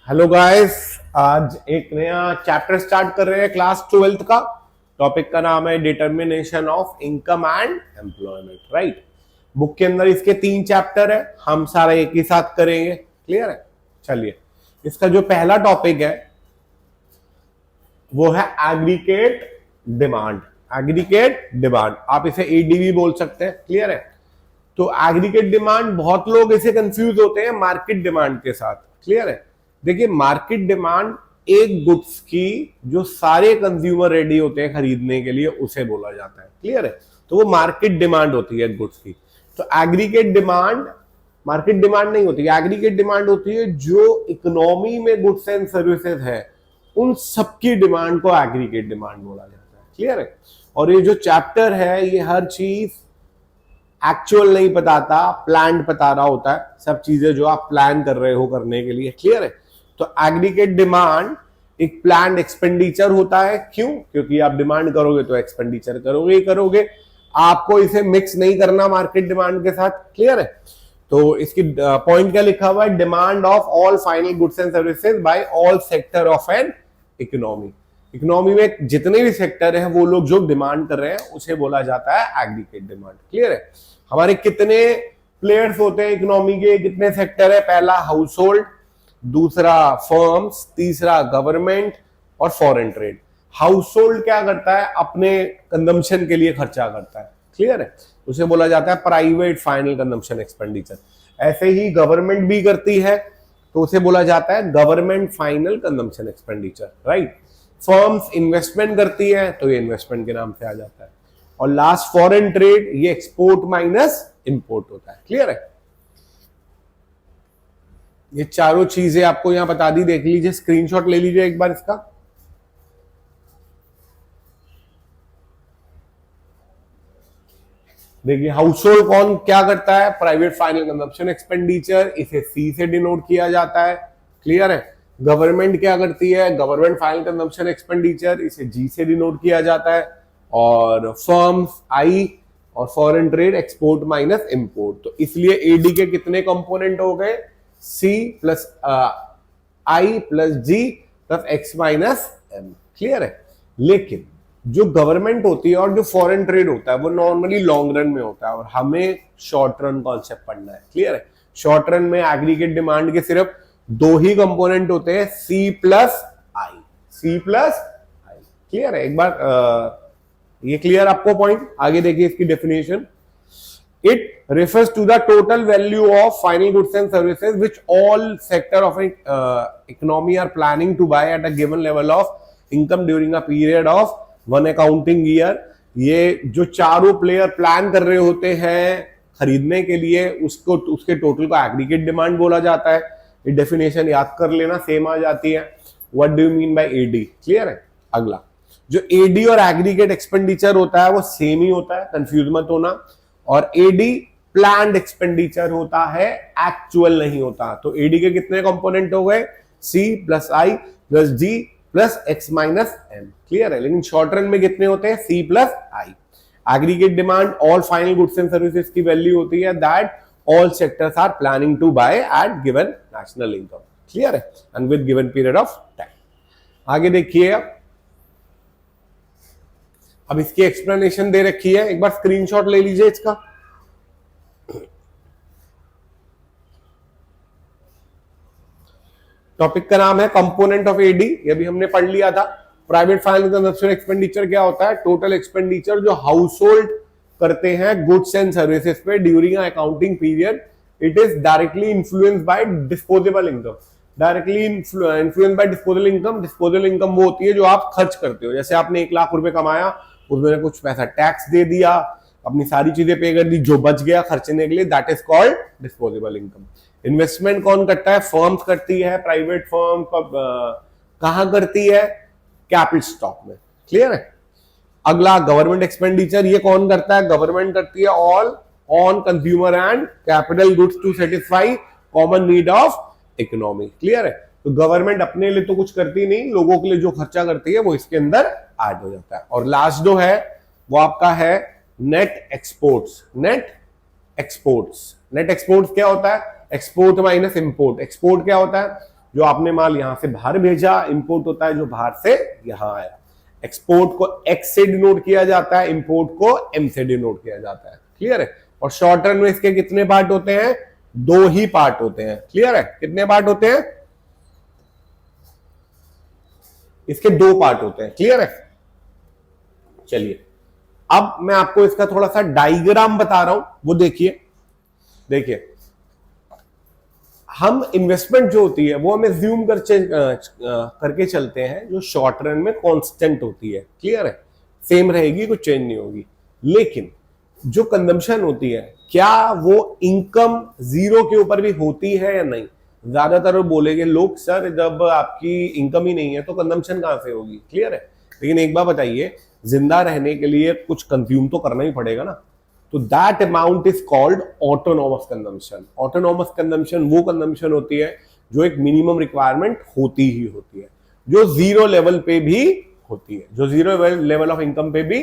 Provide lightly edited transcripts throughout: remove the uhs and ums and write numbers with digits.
Hello guys. आज एक नया चैप्टर स्टार्ट कर रहे हैं क्लास 12th का। टॉपिक का नाम है determination of income and employment. Right, book के अंदर इसके 3 चैप्टर है, हम सारा एक ही साथ करेंगे। क्लियर है? चलिए, इसका जो पहला टॉपिक है वो है एग्रीगेट डिमांड। एग्रीगेट डिमांड, आप इसे एडीबी बोल सकते हैं। क्लियर है? तो एग्रीगेट डिमांड, बहुत लोग इसे कंफ्यूज होते हैं मार्केट डिमांड के साथ। क्लियर है? देखिए, मार्केट डिमांड एक गुड्स की जो सारे कंज्यूमर रेडी होते हैं खरीदने के लिए, उसे बोला जाता है। क्लियर है? तो वो मार्केट डिमांड होती है गुड्स की। तो एग्रीगेट डिमांड मार्केट डिमांड नहीं होती, एग्रीगेट डिमांड होती है जो इकोनॉमी में गुड्स एंड सर्विसेज है, उन सबकी डिमांड को एग्रीगेट डिमांड बोला जाता है। क्लियर है? और ये जो चैप्टर है, ये हर चीज एक्चुअल नहीं बताता, प्लान बता रहा होता है। सब चीजें जो आप प्लान कर रहे हो करने के लिए। क्लियर है? तो एग्रीगेट डिमांड एक प्लान एक्सपेंडिचर होता है। क्यों? क्योंकि आप डिमांड करोगे तो एक्सपेंडिचर करोगे ही करोगे, आपको इसे मिक्स नहीं करना मार्केट डिमांड के साथ। क्लियर है? तो इसकी पॉइंट क्या लिखा हुआ है? Demand of all final goods and services by all sector of an economy. Economy में जितने भी सेक्टर है, वो लोग जो डिमांड कर रहे हैं उसे बोला जाता है एग्रीगेट डिमांड। क्लियर है? हमारे कितने प्लेयर्स होते हैं इकोनॉमी के, कितने सेक्टर है? पहला हाउस होल्ड, दूसरा फर्म्स, तीसरा गवर्नमेंट और फॉरेन ट्रेड। हाउस होल्ड क्या करता है? अपने कंजम्पशन के लिए खर्चा करता है। क्लियर है? उसे बोला जाता है प्राइवेट फाइनल कंजम्पशन एक्सपेंडिचर। ऐसे ही गवर्नमेंट भी करती है, तो उसे बोला जाता है government final consumption expenditure. Right? Firms investment करती है, तो ये इन्वेस्टमेंट के नाम से आ जाता है। और लास्ट फॉरेन ट्रेड, ये एक्सपोर्ट माइनस इंपोर्ट होता है। क्लियर है? ये चारों चीजें आपको यहां बता दी, देख लीजिए, स्क्रीनशॉट ले लीजिए एक बार इसका। देखिए, हाउस होल्ड कौन क्या करता है? प्राइवेट फाइनल कंजम्पशन एक्सपेंडिचर, इसे सी से डिनोट किया जाता है। क्लियर है? गवर्नमेंट क्या करती है? गवर्नमेंट फाइनल कंजम्पशन एक्सपेंडिचर, इसे जी से डिनोट किया जाता है। और फर्म्स आई, और foreign trade export minus import. तो इसलिए एडी के कितने कंपोनेंट हो गए? C plus I plus G plus X minus M. Clear है? लेकिन जो गवर्नमेंट होती है और जो फॉरेन ट्रेड होता है, वो नॉर्मली लॉन्ग रन में होता है, और हमें शॉर्ट रन कॉन्सेप्ट पढ़ना है। क्लियर है? शॉर्ट रन में एग्रीगेट डिमांड के सिर्फ 2 ही कंपोनेंट होते हैं, सी प्लस आई। सी प्लस आई। क्लियर है? एक बार ये क्लियर आपको पॉइंट? आगे देखिए इसकी definition. It refers to the total value of final goods and services which all sector of an economy are planning to buy at a given level of income during a period of one accounting year। ये जो चारों player plan कर रहे होते हैं खरीदने के लिए, उसको उसके टोटल को एग्रीगेट डिमांड बोला जाता है। ये डेफिनेशन याद कर लेना, सेम आ जाती है। What do you mean by AD? Clear है? अगला, जो एडी और एग्रीगेट एक्सपेंडिचर होता है वो सेम ही होता है, कंफ्यूज मत होना। और एडी प्लान्ड एक्सपेंडिचर होता है, एक्चुअल नहीं होता। तो एडी के कितने कंपोनेंट हो गए? C plus I plus G plus X minus M. Clear है? लेकिन शॉर्ट रन में कितने होते हैं? C plus I. Aggregate demand all final goods and services की वैल्यू होती है that all sectors are planning to buy at given national income. Clear है? And with given period of time. आगे देखिए, अब इसकी एक्सप्लेनेशन दे रखी है, एक बार स्क्रीनशॉट ले लीजिए इसका। टॉपिक का नाम है कंपोनेंट ऑफ एडी, ये भी हमने पढ़ लिया था। प्राइवेट फाइनल कंजम्पशन एक्सपेंडिचर क्या होता है? टोटल एक्सपेंडिचर जो हाउस होल्ड करते हैं गुड्स एंड सर्विसेज पे during accounting period. It is directly influenced by disposable income. Directly influence by disposal income. Disposal income वो होती है जो आप खर्च करते हो। जैसे आपने 1 लाख रुपए कमाया, उसमें कुछ पैसा टैक्स दे दिया, अपनी सारी चीजें पे कर दी, जो बच गया खर्चने के लिए, that is called disposable income. Investment कौन करता है? फर्म्स करती है। प्राइवेट फर्म कहां करती है? कैपिटल स्टॉक में। क्लियर है? अगला गवर्नमेंट एक्सपेंडिचर, ये कौन करता है? गवर्नमेंट करती है all on consumer and capital goods to satisfy common need of economy. Clear है? तो गवर्नमेंट अपने लिए तो कुछ करती नहीं, लोगों के लिए जो खर्चा करती है वो इसके अंदर ऐड हो जाता है। और लास्ट जो है वो आपका है नेट एक्सपोर्ट्स। नेट एक्सपोर्ट्स क्या होता है? Export minus import. एक्सपोर्ट क्या होता है? जो आपने माल यहां से बाहर भेजा, इंपोर्ट होता है जो बाहर से यहां आया। एक्सपोर्ट को एक्स से डिनोट किया जाता है, इंपोर्ट को एम से डिनोट किया जाता है। क्लियर है? और शॉर्ट रन में इसके कितने पार्ट होते हैं? 2 ही पार्ट होते हैं। क्लियर है? कितने पार्ट होते हैं? इसके 2 पार्ट होते हैं। क्लियर है? चलिए अब मैं आपको इसका थोड़ा सा डायग्राम बता रहा हूं, वो देखिए। देखिए हम इन्वेस्टमेंट जो होती है वो हमें ज्यूम करके चलते हैं, जो शॉर्ट रन में कांस्टेंट होती है। क्लियर है? सेम रहेगी, कुछ चेंज नहीं होगी। लेकिन जो कंजम्पशन होती है, क्या वो इनकम जीरो के ऊपर भी होती है या नहीं? ज्यादातर बोलेंगे लोग, सर जब आपकी इनकम ही नहीं है तो कंजम्पशन कहां से होगी। क्लियर है? लेकिन एक बात बताइए, जिंदा रहने के लिए कुछ कंज्यूम तो करना ही पड़ेगा ना, तो that amount is called autonomous consumption. Autonomous consumption वो कंजम्पशन होती है जो एक मिनिमम रिक्वायरमेंट होती ही होती है, जो जीरो लेवल पे भी होती है, जो जीरो लेवल ऑफ इनकम पे भी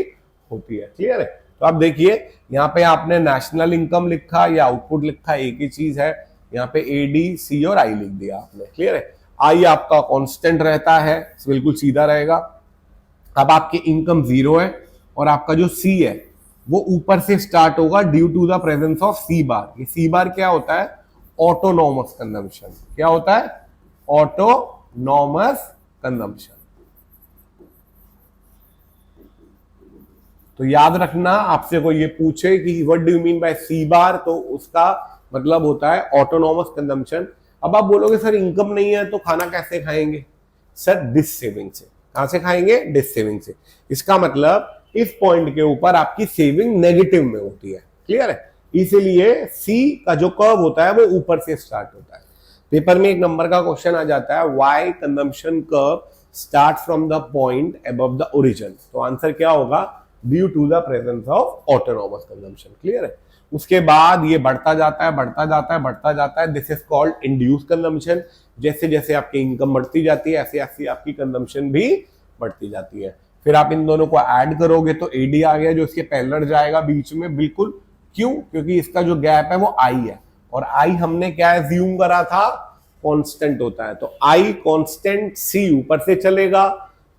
होती है। क्लियर है? तो आप देखिए यहाँ पे आपने नेशनल इनकम लिखा या आउटपुट लिखा, एक ही चीज है। यहाँ पे ए डी सी और आई लिख दिया आपने। क्लियर है? आई आपका कांस्टेंट रहता है, बिल्कुल सीधा रहेगा। अब आपकी इनकम जीरो है और आपका जो सी है वो ऊपर से स्टार्ट होगा due to the presence of C bar. ये सी बार क्या होता है? Autonomous consumption. क्या होता है? Autonomous consumption. तो याद रखना, आपसे कोई ये पूछे कि what do you mean by C bar, तो उसका मतलब होता है ऑटोनॉमस कंजम्पशन। अब आप बोलोगे सर इनकम नहीं है तो खाना कैसे खाएंगे? सर डिस सेविंग से। कहां से खाएंगे? डिस सेविंग से। इसका मतलब इस पॉइंट के ऊपर आपकी सेविंग नेगेटिव में होती है। क्लियर है? इसीलिए सी का जो कर्व होता है वो ऊपर से स्टार्ट होता है। पेपर में एक नंबर का क्वेश्चन आ जाता है, why consumption curve start from the point above the origin. तो आंसर क्या होगा? Due to the presence of autonomous consumption. Clear है? उसके बाद ये बढ़ता जाता है, बढ़ता जाता है, बढ़ता जाता है। This is called induce consumption. जैसे जैसे आपकी इनकम बढ़ती जाती है ऐसे ऐसे आपकी कंजम्पशन भी बढ़ती जाती है। फिर आप इन दोनों को ऐड करोगे तो एडी आ गया जो इसके पैरेलल जाएगा बीच में। बिल्कुल, क्यों? क्योंकि इसका जो गैप है वो आई है, और आई हमने क्या एज्यूम करा था? कांस्टेंट होता है। तो आई कांस्टेंट, सी ऊपर से चलेगा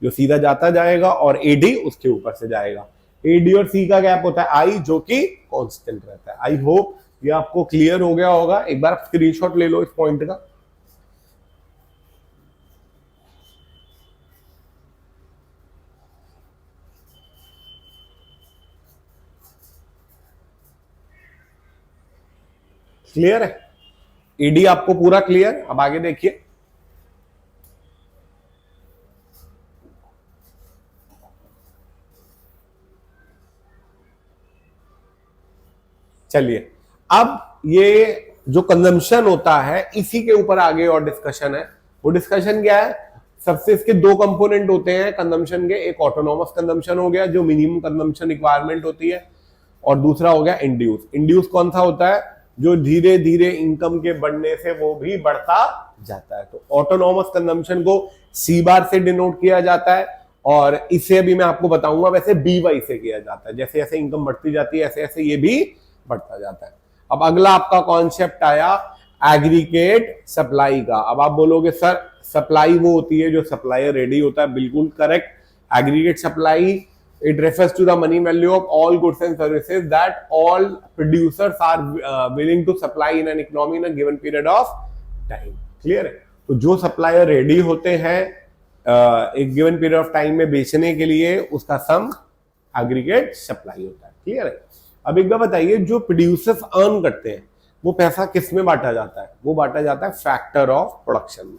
जो सीधा जाता जाएगा, और एडी उसके ऊपर से जाएगा। एडी और सी का गैप होता है आई, जो कि कांस्टेंट रहता है। आई होप ये आपको क्लियर हो गया होगा। एक बार स्क्रीनशॉट ले लो इस पॉइंट का। क्लियर है? ईडी आपको पूरा क्लियर? अब आगे देखिए। चलिए अब ये जो कंजम्पशन होता है इसी के ऊपर आगे और डिस्कशन है। वो डिस्कशन क्या है? सबसे इसके 2 कंपोनेंट होते हैं कंजम्पशन के। एक ऑटोनॉमस कंजम्पशन हो गया जो मिनिमम कंजम्पशन रिक्वायरमेंट होती है, और दूसरा हो गया इंड्यूस। इंड्यूस कौन सा होता है? जो धीरे धीरे इनकम के बढ़ने से वो भी बढ़ता जाता है। तो ऑटोनॉमस कंजम्पशन को सी बार से डिनोट किया जाता है, और इसे भी मैं आपको बताऊंगा वैसे बी वाई से किया जाता है। जैसे जैसे इनकम बढ़ती जाती है ऐसे ऐसे ये भी बढ़ता जाता है। अब अगला आपका कॉन्सेप्ट आया एग्रीगेट सप्लाई का। अब आप बोलोगे सर सप्लाई वो होती है जो सप्लायर रेडी होता है। बिल्कुल correct. Aggregate supply it refers to the money value of all goods and services that all producers are willing to supply in an economy in a given period of time. Clear है? तो जो supplier ready होते हैं एक given period of time में बेचने के लिए, उसका सम एग्रीगेट सप्लाई होता है। क्लियर है? अब एक बार बताइए, जो प्रोड्यूसर्स अर्न करते हैं वो पैसा किस में बांटा जाता है? वो बांटा जाता है फैक्टर ऑफ प्रोडक्शन में।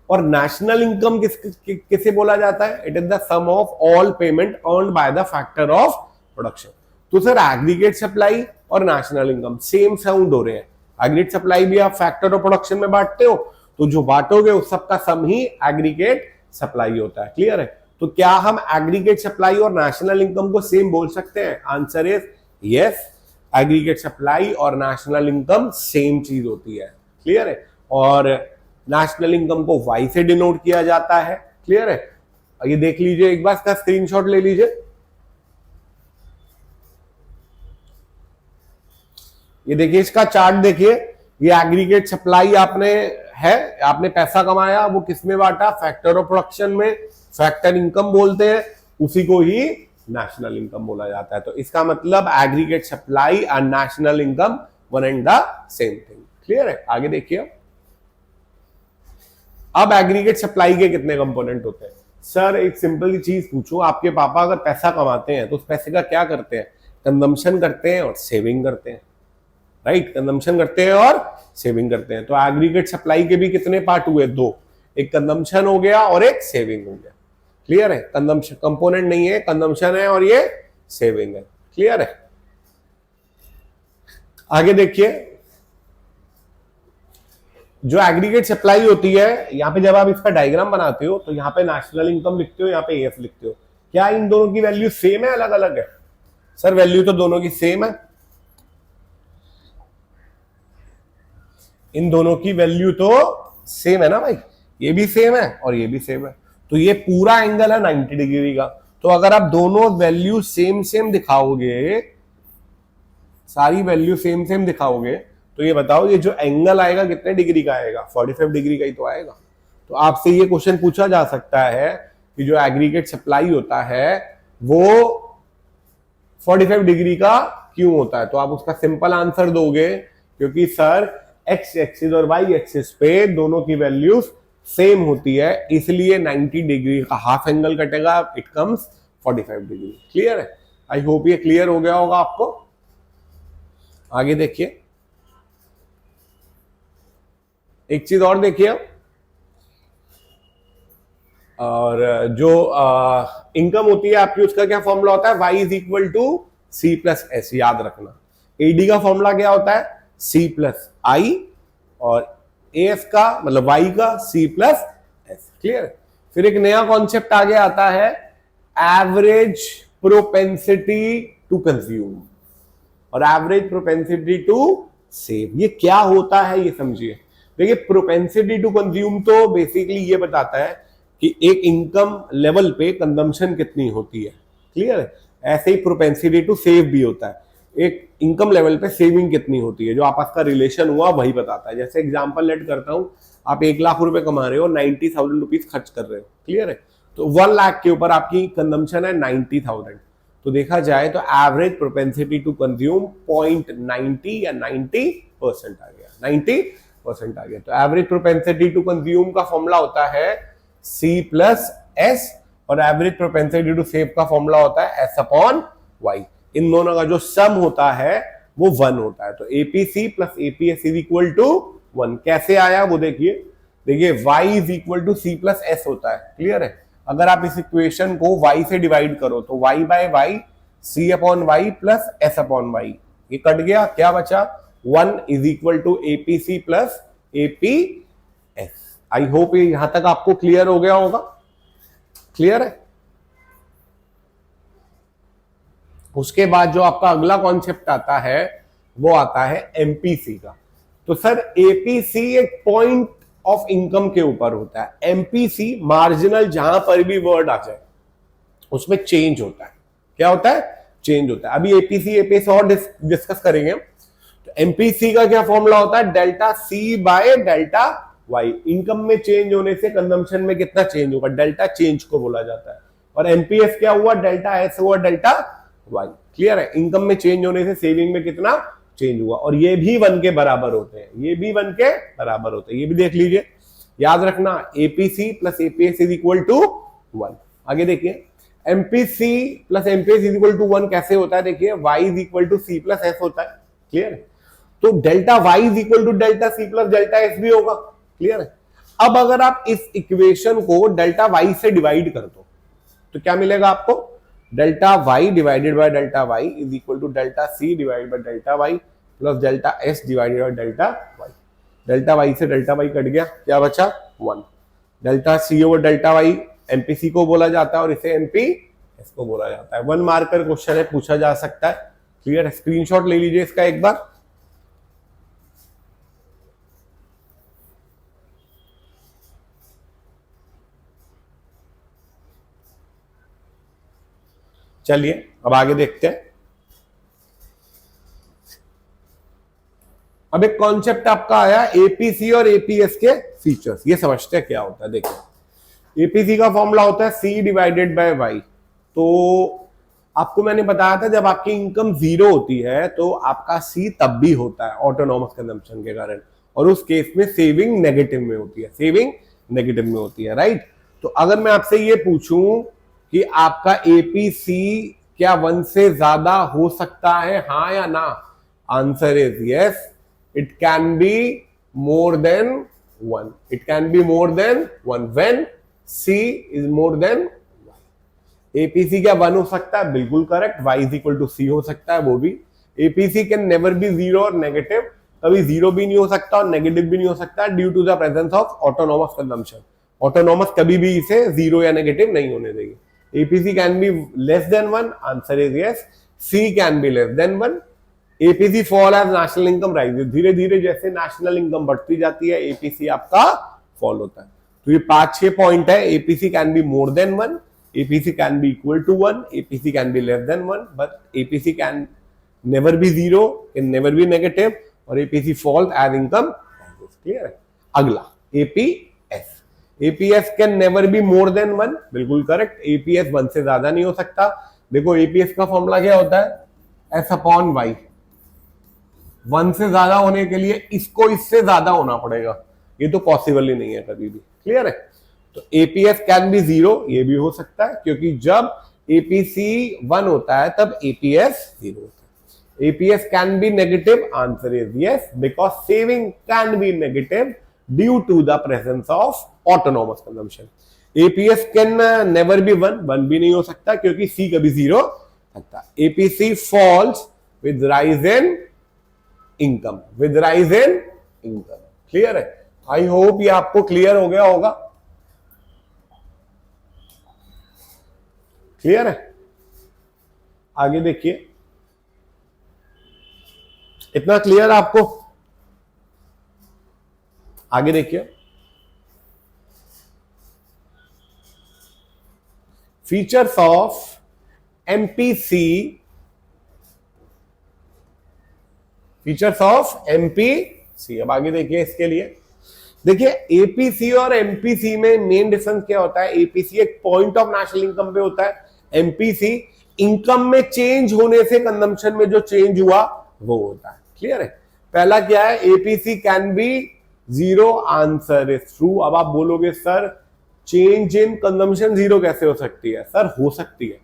और नेशनल इनकम किसे बोला जाता है? It is the sum of all payment earned by the factor of production. तो सर एग्रीगेट सप्लाई और नेशनल इनकम सेम साउंड हो रहे हैं। एग्रीगेट सप्लाई भी आप फैक्टर ऑफ प्रोडक्शन में बांटते हो, तो जो बांटोगे उस सबका सम ही एग्रीगेट सप्लाई होता है। क्लियर है? तो क्या हम एग्रीगेट सप्लाई और नेशनल इनकम को सेम बोल सकते हैं? Answer is yes. Aggregate supply और नेशनल इनकम सेम चीज होती है। क्लियर है? और नेशनल इनकम को वाई से डिनोट किया जाता है। क्लियर है? ये देख लीजिए एक बार, इसका स्क्रीनशॉट ले लीजिए। ये देखिए इसका चार्ट देखिए। ये एग्रीगेट सप्लाई आपने है, आपने पैसा कमाया, वो किस में बांटा, फैक्टर ऑफ प्रोडक्शन में, फैक्टर इनकम बोलते हैं, उसी को ही नेशनल इनकम बोला जाता है। तो इसका मतलब aggregate supply and national income one and the same thing. Clear है? आगे देखिए, अब एग्रीगेट सप्लाई के कितने कंपोनेंट होते हैं? सर एक सिंपल चीज पूछो, आपके पापा अगर पैसा कमाते हैं तो उस पैसे का क्या करते हैं? कंजम्पशन करते हैं और सेविंग करते हैं, राइट? कंजम्पशन करते हैं और सेविंग करते हैं। तो एग्रीगेट सप्लाई के भी कितने पार्ट हुए? दो, एक कंजम्पशन हो गया और एक सेविंग हो गया। क्लियर है? कंजम्पशन कंपोनेंट नहीं है, कंजम्पशन है और ये सेविंग है। क्लियर है? आगे देखिए, जो एग्रीगेट सप्लाई होती है, यहां पे जब आप इसका डायग्राम बनाते हो तो यहाँ पे नेशनल इनकम लिखते हो, यहाँ पे एएफ लिखते हो। क्या इन दोनों की वैल्यू सेम है, अलग अलग है? सर वैल्यू तो दोनों की सेम है, इन दोनों की वैल्यू तो सेम है ना भाई, ये भी सेम है और ये भी सेम है। तो ये पूरा एंगल है 90 डिग्री का। तो अगर आप दोनों वैल्यू सेम सेम दिखाओगे, सारी वैल्यू सेम सेम दिखाओगे, तो ये बताओ ये जो एंगल आएगा कितने डिग्री का आएगा? 45 डिग्री का ही तो आएगा। तो आपसे ये क्वेश्चन पूछा जा सकता है कि जो एग्रीगेट सप्लाई होता है वो 45 डिग्री का क्यों होता है? तो आप उसका सिंपल आंसर दोगे, क्योंकि सर एक्स एक्सिस और वाई एक्सिस पे दोनों की वैल्यूज सेम होती है, इसलिए 90 डिग्री का हाफ एंगल कटेगा, इट कम्स 45 डिग्री। क्लियर है? आई होप ये क्लियर हो गया होगा आपको। आगे देखिए, एक चीज और देखिए, और जो इनकम होती है आपकी, उसका क्या फॉर्मूला होता है? y is equal to C plus S. याद रखना, एडी का फॉर्मूला क्या होता है? सी प्लस आई, और एफ का मतलब y का सी प्लस एस। क्लियर? फिर एक नया कॉन्सेप्ट आगे आता है, एवरेज प्रोपेंसिटी टू कंज्यूम और एवरेज प्रोपेंसिटी टू सेव। ये क्या होता है ये समझिए। देखिए, प्रोपेंसिटी टू कंज्यूम तो बेसिकली ये बताता है कि एक इनकम लेवल पे कंजम्पशन कितनी होती है। क्लियर है? ऐसे ही प्रोपेंसिटी टू सेव भी होता है, एक इनकम लेवल पे सेविंग कितनी होती है, जो आपस का रिलेशन हुआ वही बताता है। जैसे एग्जांपल लेट करता हूं, आप 1 लाख रुपए कमा रहे हो, 90,000 रुपीज खर्च कर रहे हो। क्लियर है? तो 1 लाख के ऊपर आपकी कंजम्पशन है 90,000। तो देखा जाए तो एवरेज प्रोपेंसिटी टू कंज्यूम 0.90 या 90% आ गया, 90% आ गया। तो एवरेज प्रोपेंसिटी टू कंज्यूम का फॉर्मूला होता है C प्लस एस, और एवरेज प्रोपेंसिटी टू सेव का फॉर्मूला होता है S अपॉन वाई। इन दोनों का जो सम होता है वो 1 होता है। तो APC plus APS is equal to 1। कैसे आया वो देखिए, y is equal to C plus S होता है। क्लियर है? अगर आप इस इक्वेशन को y से डिवाइड करो तो y by Y, C upon Y plus S upon Y, ये कट गया, क्या बचा? 1 is equal to APC plus APS. I hope ये यहां तक आपको क्लियर हो गया होगा। क्लियर है? उसके बाद जो आपका अगला कॉन्सेप्ट आता है वो आता है एमपीसी का। तो सर एपीसी एक पॉइंट ऑफ इनकम के ऊपर होता है, एमपीसी मार्जिनल जहां पर भी वर्ड आ जाए उसमें चेंज होता है। क्या होता है? चेंज होता है। अभी एपीसी एपीएस और डिस्कस करेंगे। तो एमपीसी का क्या फॉर्मूला होता है? Delta C by delta Y. Income में चेंज होने से कंजम्पशन में कितना चेंज होगा, डेल्टा चेंज को बोला जाता है। और एमपीएस क्या हुआ? डेल्टा एस हुआ डेल्टा वाई। क्लियर है? इनकम में चेंज होने से सेविंग में कितना चेंज हुआ, और ये भी 1 के बराबर होते हैं, ये भी 1 के बराबर होते हैं, ये भी देख लीजिए। याद रखना, APC plus APS is equal to 1। आगे देखिए, MPC plus MPS is equal to 1 कैसे होता है? देखिए, y is equal to C plus S होता है। क्लियर है? तो delta y is equal to delta C plus delta S भी होगा। क्लियर है? अब अगर आप इस इक्वेशन को डेल्टा y से डिवाइड कर दो तो क्या मिलेगा आपको? Delta y divided by delta y is equal to delta c divided by delta y plus delta s divided by delta y। Delta y से डेल्टा y कट गया, क्या बचा? 1। Delta c over delta y MPC को बोला जाता है और इसे एमपीएस को बोला जाता है। 1 मार्कर क्वेश्चन है, पूछा जा सकता है। क्लियर है? स्क्रीनशॉट ले लीजिए इसका एक बार। चलिए अब आगे देखते हैं। अब एक कॉन्सेप्ट आपका आया एपीसी और एपीएस के फीचर्स, ये समझते हैं क्या होता है। देखिए एपीसी का फॉर्मूला होता है सी डिवाइडेड बाय वाई। तो आपको मैंने बताया था जब आपकी इनकम जीरो होती है तो आपका सी तब भी होता है ऑटोनॉमस कंजम्पशन के कारण, और उस केस में सेविंग नेगेटिव में होती है, सेविंग नेगेटिव में होती है, राइट। तो अगर मैं आपसे ये पूछूं कि आपका एपीसी क्या 1 से ज्यादा हो सकता है, हाँ या ना, answer is yes, it can be more than 1, it can be more than 1 when C is more than. APC क्या 1 हो सकता है, बिल्कुल correct, y is equal to C हो सकता है, वो भी। APC can never be zero और नेगेटिव, कभी जीरो भी नहीं हो सकता और नेगेटिव भी नहीं हो सकता due to the presence of autonomous consumption. Autonomous कभी भी इसे जीरो या नेगेटिव नहीं होने देगी। APC can be less than 1, answer is yes, C can be less than 1। APC fall as national income rises, धीरे धीरे जैसे नेशनल इनकम बढ़ती जाती है एपीसी आपका फॉल होता है। तो ये 5-6 पॉइंट है। APC can be more than 1, APC can be equal to 1, APC can be less than 1, but APC can never be 0, can never be negative, और APC falls as income rises, clear है। अगला APS, APS can never be more than 1, बिल्कुल correct, APS 1 से ज्यादा नहीं हो सकता। देखो APS का फॉर्मूला क्या होता है, S upon Y। 1 से ज्यादा होने के लिए इसको इससे ज्यादा होना पड़ेगा, ये तो पॉसिबल ही नहीं है कभी भी, क्लियर है। तो एपीएस कैन बी 0, ये भी हो सकता है, क्योंकि जब एपीसी 1 होता है तब एपीएस 0 होता है। APS can be negative, answer is yes, because saving can be negative due to the presence of autonomous consumption. APS can never be 1 भी नहीं हो सकता क्योंकि सी कभी 0 सकता। APC falls with rise in income, with rise in income, clear है। I hope ये आपको क्लियर हो गया होगा, क्लियर है। आगे देखिए, इतना क्लियर आपको, आगे देखिए, features of MPC, features of MPC. अब आगे देखिए, इसके लिए देखिए एपीसी और एमपीसी में मेन डिफरेंस क्या होता है। एपीसी एक पॉइंट ऑफ नेशनल इनकम पे होता है, एमपीसी इनकम में चेंज होने से कंजम्पशन में जो चेंज हुआ वो होता है, क्लियर है। पहला क्या है, APC can B 0, answer is true. अब आप बोलोगे सर चेंज इन कंजम्पशन 0 कैसे हो सकती है, सर हो सकती है।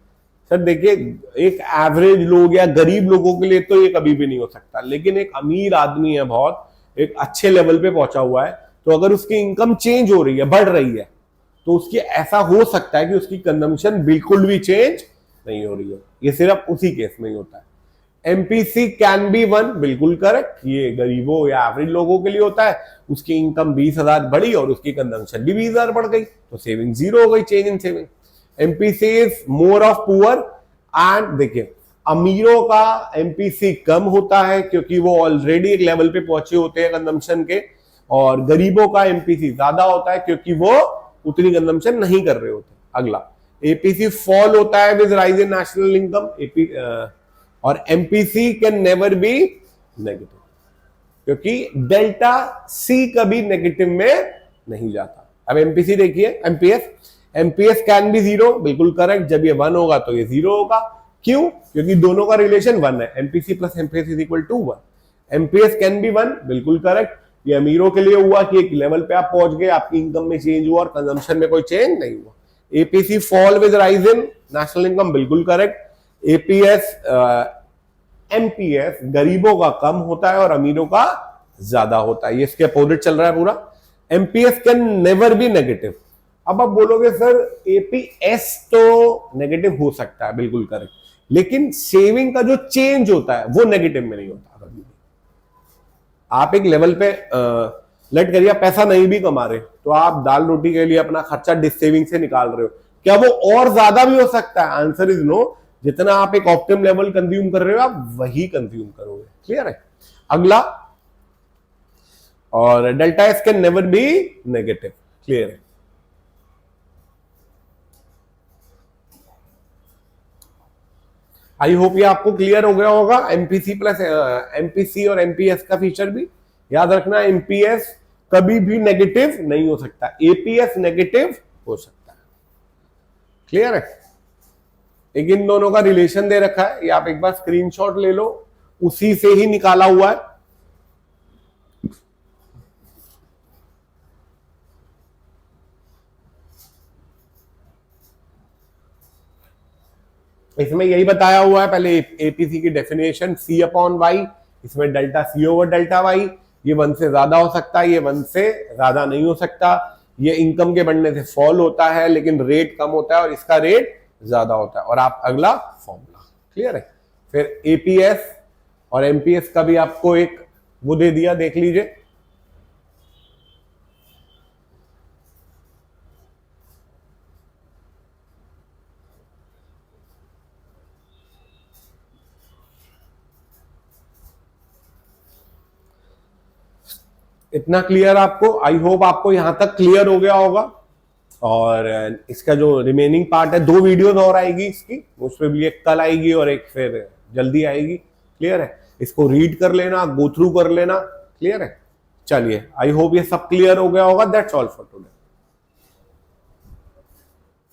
सर देखिए एक एवरेज लोग या गरीब लोगों के लिए तो ये कभी भी नहीं हो सकता, लेकिन एक अमीर आदमी है, बहुत एक अच्छे लेवल पे पहुंचा हुआ है, तो अगर उसकी इनकम चेंज हो रही है, बढ़ रही है, तो उसकी ऐसा हो सकता है कि उसकी कंजम्पशन बिल्कुल भी चेंज नहीं हो रही है। ये सिर्फ उसी केस में ही होता है। एमपीसी कैन बी 1, बिल्कुल करेक्ट, ये गरीबों या एवरेज लोगों के लिए होता है। उसकी इनकम 20,000 बढ़ी और उसकी कंजम्पशन भी 20,000 बढ़ गई, तो सेविंग 0 हो गई, change in saving. MPC is more of poor, and देखिए अमीरों का एमपीसी कम होता है क्योंकि वो ऑलरेडी एक लेवल पे पहुंचे होते हैं कंजम्पशन के, और गरीबों का एमपीसी ज्यादा होता है क्योंकि वो उतनी कंजम्पशन नहीं कर रहे होते। अगला एपीसी फॉल होता है with rise in national income, और MPC can never be negative क्योंकि डेल्टा सी कभी नेगेटिव में नहीं जाता। अब एमपीसी देखिए, एमपीएस कैन बी 0, बिल्कुल करेक्ट, जब ये 1 होगा तो ये 0 होगा। क्यों, क्योंकि दोनों का रिलेशन 1 है, MPC plus MPS is equal to 1। MPS can be 1, बिल्कुल करेक्ट, ये अमीरों के लिए हुआ कि एक लेवल पे आप पहुंच गए, आपकी इनकम में चेंज हुआ और कंजम्पशन में कोई चेंज नहीं हुआ। APC fall with rise in national income, बिल्कुल करेक्ट। एपीएस एमपीएस गरीबों का कम होता है और अमीरों का ज्यादा होता है, ये इसके अपोजिट चल रहा है पूरा। MPS can never be negative. अब आप बोलोगे सर एपीएस तो नेगेटिव हो सकता है, बिल्कुल करेक्ट, लेकिन सेविंग का जो चेंज होता है वो नेगेटिव में नहीं होता। आप एक लेवल पे लेट करिए पैसा नहीं भी कमा रहे, तो आप दाल रोटी के लिए अपना खर्चा डिस सेविंग से निकाल रहे हो, क्या वो और ज्यादा भी हो सकता है, आंसर इज नो। जितना आप एक ऑप्टिमम लेवल कंज्यूम कर रहे हो आप वही कंज्यूम करोगे, क्लियर है। अगला, और delta S can never be negative, clear है। आई होप ये आपको क्लियर हो गया होगा, एमपीसी प्लस एमपीसी और एमपीएस का फीचर भी। याद रखना एमपीएस कभी भी नेगेटिव नहीं हो सकता, एपीएस नेगेटिव हो सकता है। क्लियर है? एक इन दोनों का रिलेशन दे रखा है, ये आप एक बार स्क्रीनशॉट ले लो, उसी से ही निकाला हुआ है। इसमें यही बताया हुआ है पहले एपीसी की डेफिनेशन, सी अपॉन वाई, इसमें delta C over delta Y, ये 1 से ज्यादा हो सकता है, ये 1 से ज्यादा नहीं हो सकता, ये इनकम के बढ़ने से फॉल होता है लेकिन रेट कम होता है और इसका रेट ज्यादा होता है। और आप अगला फॉर्मूला, क्लियर है? फिर एपीएस और एमपीएस का भी आपको एक वो दे दिया, देख लीजिए। इतना क्लियर आपको? आई होप आपको यहां तक क्लियर हो गया होगा। और इसका जो रिमेनिंग पार्ट है, 2 वीडियोस और आएगी इसकी, उसमें भी एक कल आएगी और एक फिर जल्दी आएगी। क्लियर है? इसको रीड कर लेना, गो थ्रू कर लेना। क्लियर है? चलिए, आई होप ये सब क्लियर हो गया होगा। That's all for today.